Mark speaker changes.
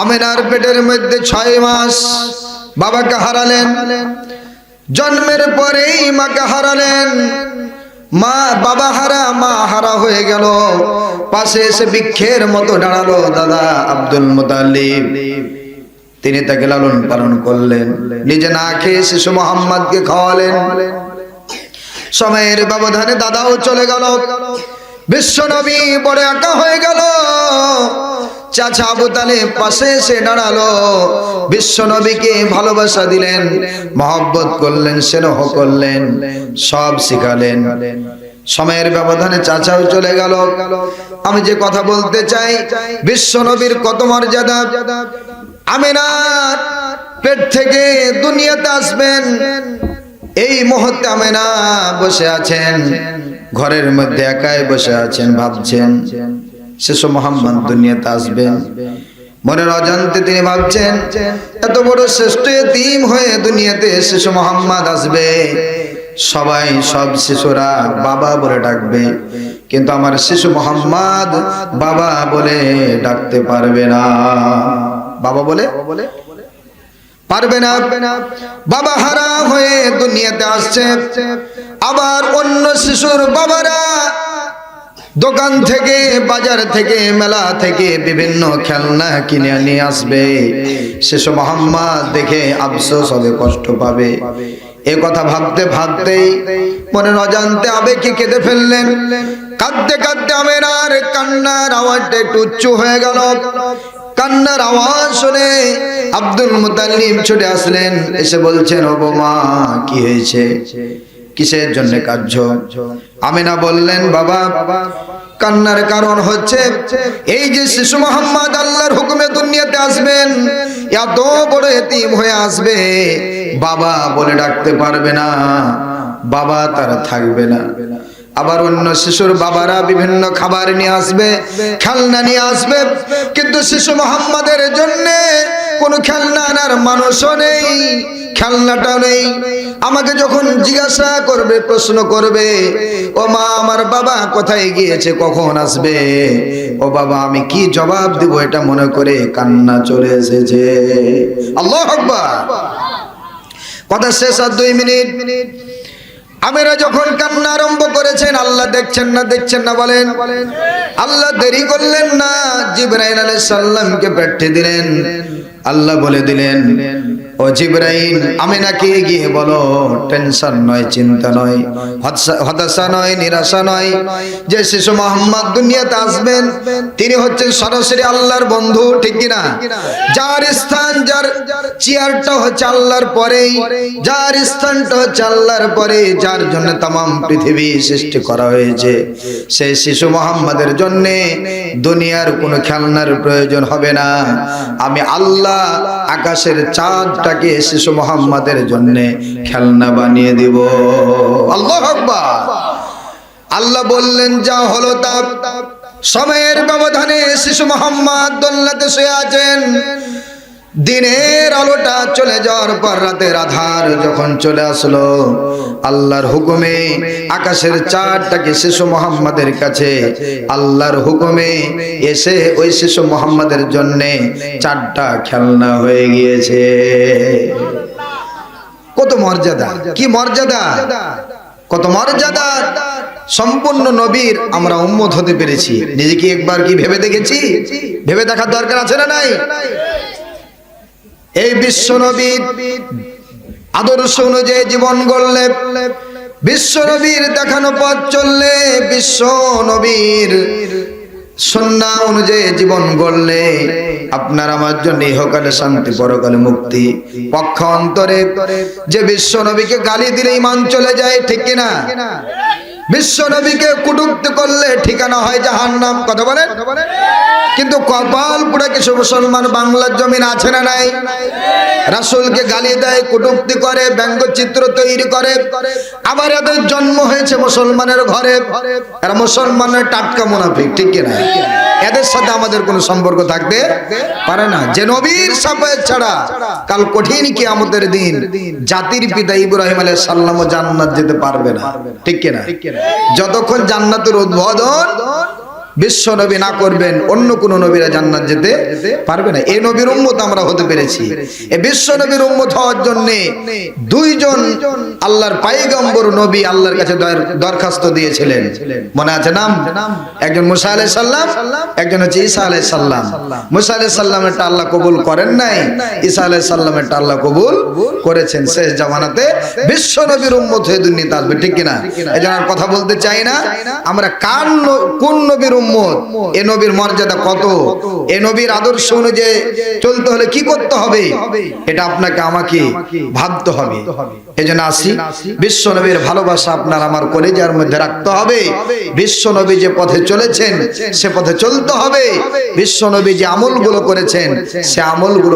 Speaker 1: আমেনার পেটের মধ্যে 6 মাস বাবাকে হারালেন। জন্মের পরেই মাকে হারালেন। মা বাবা হারা মা হারা হয়ে গেল। পাশে এসে বৃক্ষের মতো দাঁড়ালো দাদা আব্দুল মুতাল্লিব। তিনি তাকে লালন পালন করলেন, নিজে না খেয়ে শিশু মুহাম্মদকে খাওয়ালেন। সময়ের ব্যবধানে দাদাও চলে গেল। বিশ্বনবী বড় একা হয়ে গেল। চাচা আবু তালেব পাশে এসে দাঁড়ালো, বিশ্বনবীকে ভালোবাসা দিলেন, মহব্বত করলেন, স্নেহ করলেন, সব শিখালেন। সময়ের ব্যবধানে চাচাও চলে গেল। আমি যে কথা বলতে চাই, বিশ্বনবীর কত মর্যাদা। আমিনার পেট থেকে দুনিয়াতে আসবেন, এই মুহূর্তে আমিনা বসে আছেন, ঘরের মধ্যে একাই বসে আছেন, ভাবছেন শিশু মুহাম্মদ দুনিয়াতে আসবেন। মনের অজান্তে তিনি ভাবছেন এত বড় শ্রেষ্ঠ এতিম হয়ে দুনিয়াতে শিশু মুহাম্মদ আসবে, সবাই সব শিশুরা বাবা বলে ডাকবে, কিন্তু আমার শিশু মুহাম্মদ বাবা বলে ডাকতে পারবে না। বাবা বলে পারবে না। বাবা হারা হয়ে দুনিয়াতে আসছে। আবার অন্য শিশুর বাবারা দোকান থেকে, বাজার থেকে, মেলা থেকে বিভিন্ন খেলনা কিনে নিয়ে আসবে। শিশু মুহাম্মদ দেখে আফসোস হবে, কষ্ট পাবে। এ কথা ভাবতে ভাবতেই মনের অজান্তে আবেগে কেঁদে ফেললেন। কাঁদতে কাঁদতে আমিনার কান্নার আওয়াজটা একটু উচ্চ হয়ে গেল। কান্নার আওয়াজ শুনে আব্দুল মুতাল্লিব ছুটে আসলেন, এসে বলছেন, ও মা কি হয়েছে, কিসের জন্য কাঁদছো? আমিনা বললেন, বাবা কান্নার কারণ হচ্ছে এই যে শিশু মুহাম্মদ আল্লাহর হুকুমে দুনিয়াতে আসবেন, এত বড় এতিম হয়ে আসবে, বাবা বলে ডাকতে পারবে না, বাবা তারা থাকবে না। আবার অন্য শিশুর বাবারা বিভিন্ন খাবার নিয়ে আসবে, খেলনা নিয়ে আসবে, কিন্তু শিশু মুহাম্মদের জন্য কোনো খেলনা আনার মানুষও নেই, খেলনাটা নেই। আমাকে যখন জিজ্ঞাসা করবে, প্রশ্ন করবে, ও মা আমার বাবা কোথায় গিয়েছে, কখন আসবে, ও বাবা আমি কি জবাব দিব, এটা মনে করে কান্না চলে এসেছে। আল্লাহু আকবার। কথা শেষ আর 2 মিনিট। আমিরা যখন কান্না আরম্ভ করেছেন, আল্লাহ দেখছেন না, দেখছেন না বলেন? আল্লাহ দেরি করলেন না, জিবরাইল আলাইহিস সালামকে পাঠিয়ে দিলেন। আল্লাহ বলে দিলেন, ও জিবরাইল আমিনাকে গিয়ে বলো, টেনশন নয়, চিন্তা নয়, হতাশা নয়, নিরাশা নয়, যে শিশু মুহাম্মদ দুনিয়াতে আসবেন তিনি হচ্ছেন সরাসরি আল্লাহর বন্ধু, ঠিক কিনা? যার স্থান, যার চেয়ারটা হচ্ছে আল্লাহর পরেই, যার স্থানটা হচ্ছে আল্লাহর পরে, যার জন্য तमाम পৃথিবী সৃষ্টি করা হয়েছে, সেই শিশু মুহাম্মদের জন্য দুনিয়ার কোনো খেলনার প্রয়োজন হবে না। আমি আল্লাহ আকাশের চাঁদটাকে শিশু মুহাম্মদের জন্য খেলনা বানিয়ে দিব। আল্লাহু আকবার। আল্লাহ বললেন, যা হলো তা। সময়ের ব্যবধানে শিশু মুহাম্মদ দোলনাতে শুয়ে আছেন। দিনের আলোটা চলে যাওয়ার পর রাতের আধার যখন চলে আসলো, আল্লাহর হুকুমে আকাশের চাঁদটাকে শিশু মুহাম্মদের কাছে আল্লাহর হুকুমে এসে ওই শিশু মুহাম্মদের জন্য 4টা খেলনা হয়ে গিয়েছে। কত মর্যাদা, কি মর্যাদা, কত মর্যাদা। সম্পূর্ণ নবীর আমরা উম্মত হতে পেরেছি। নিজেকে একবার কি ভেবে দেখেছি? ভেবে দেখার দরকার আছে না নাই? এই বিশ্ব নবীর আদর্শ অনুযায়ী জীবন গড়লে, বিশ্ব নবীর দেখানো পথ চললে, বিশ্ব নবীর সুন্নাহ অনুযায়ী জীবন গড়লে আপনার আমার জন্য ইহকালে শান্তি, পরকালে মুক্তি। পক্ষান্তরে যে বিশ্ব নবীকে গালি দিলে ঈমান চলে যায়, ঠিক কিনা? বিশ্ব নবীকে কটূক্তি করলে ঠিকানা হয় জাহান্নাম। কথা বলেন? কিন্তু কপাল পুরা কিছু মুসলমান বাংলার জমিন আছে না নাই? রাসূলকে গালি দেয়, কটূক্তি করে, ব্যঙ্গচিত্র তৈরি করে। আবার এদের জন্ম হয়েছে মুসলমানের ঘরে, এরা মুসলমানের টাটকা মুনাফিক, ঠিক কিনা? এদের সাথে আমাদের কোনো সম্পর্ক থাকতে পারে না। যে নবীর শাফায়াত ছাড়া কাল কঠিন কিয়ামতের দিন জাতির পিতা ইব্রাহিম আলাইহিস সালামও জান্নাত যেতে পারবে না, ঠিক কিনা? যতক্ষণ জান্নাতের উদ্বোধন বিশ্ব নবী না করবেন অন্য কোন নবীরা জান্নাত যেতে পারবে না। এই নবীর উম্মত আমরা হতে পেরেছি। এই বিশ্ব নবীর উম্মত হওয়ার জন্য দুইজন আল্লাহর পয়গম্বর নবী আল্লাহর কাছে দরখাস্ত দিয়েছিলেন, মনে আছে নাম? একজন মুসা আলাইহিস সালাম, একজন হচ্ছে ঈসা আলাইহিস সালাম। মুসা আলাইহিস সালামেরটা আল্লাহ কবুল করেন নাই, ঈসা আলাইহিস সালামেরটা আল্লাহ কবুল করেছেন। শেষ জামানাতে বিশ্ব নবীর উম্মত হয়ে দুনিয়াতে আসবে, ঠিক কিনা? এজন্য আর কথা বলতে চাই না আমরা কোন নবীর উম্মত, এ নবীর মর্যাদা কত, এ নবীর আদর্শ অনুযায়ী চলতে হলে কি করতে হবে, এটা আপনাকে আমাকে ভাবতে হবে। এজন্য আসি, বিশ্ব নবীর ভালোবাসা আপনার আমার কলিজার মধ্যে রাখতে হবে। বিশ্ব নবী যে পথে চলেছেন সে পথে চলতে হবে। বিশ্ব নবী যে আমলগুলো করেছেন সে আমলগুলো